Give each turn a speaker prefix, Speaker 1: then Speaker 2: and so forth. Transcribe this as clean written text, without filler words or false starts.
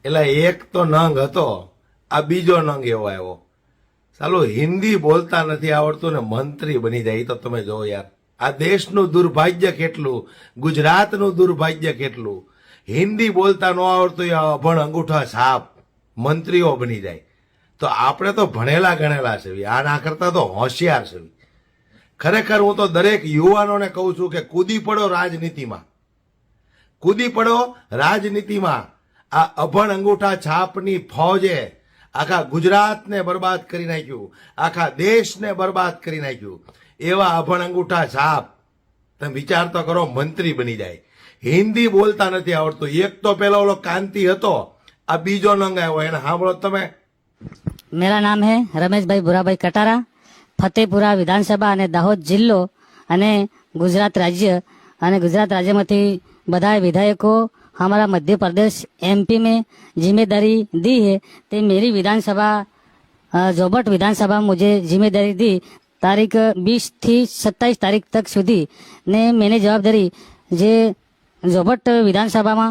Speaker 1: એટલે એક તો નંગ હતો, આ બીજો નંગ એવો આવ્યો. ચાલો હિન્દી બોલતા નથી આવડતું ને મંત્રી બની જાય. તો તમે જો યાર, આ દેશનું દુર્ભાગ્ય કેટલું, ગુજરાતનું દુર્ભાગ્ય કેટલું. હિન્દી બોલતા ન આવડતું એ અભણ અંગૂઠા છાપ મંત્રીઓ બની જાય. તો આપણે તો ભણેલા ગણેલા છે, આના કરતા તો હોશિયાર છે. ખરેખર હું તો દરેક યુવાનોને કહું છું કે કૂદી પડો રાજનીતિમાં, કૂદી પડો રાજનીતિમાં. આ અભણ અંગૂઠા છાપની ફોજે આખા ગુજરાતને બરબાદ કરી નાખ્યું, આખા દેશને બરબાદ કરી નાખ્યું. એવા અભણ અંગૂઠા છાપ તમે વિચાર તો કરો, મંત્રી બની જાય. હિન્દી બોલતા નથી આવડતું. એક તો પેલો ઓલો કાંતિ હતો, આ બીજો નંગ આવ્યો. એને સાંભળો તમે.
Speaker 2: मेरा नाम है रमेश भाई बुराभाई कटारा, फतेहपुरा विधानसभा અને દાહોદ જિલ્લો અને ગુજરાત રાજ્ય અને ગુજરાત રાજ્યમાંથી બધા विधायकों हमारा मध्य प्रदेश एमपी में जिम्मेदारी दी है. तो मेरी विधानसभा जोबट विधानसभा मुझे जिम्मेदारी दी तारीख 20 થી 27 તારીખ तक સુધી ને मैंने जवाबदारी जे जोबट विधानसभा में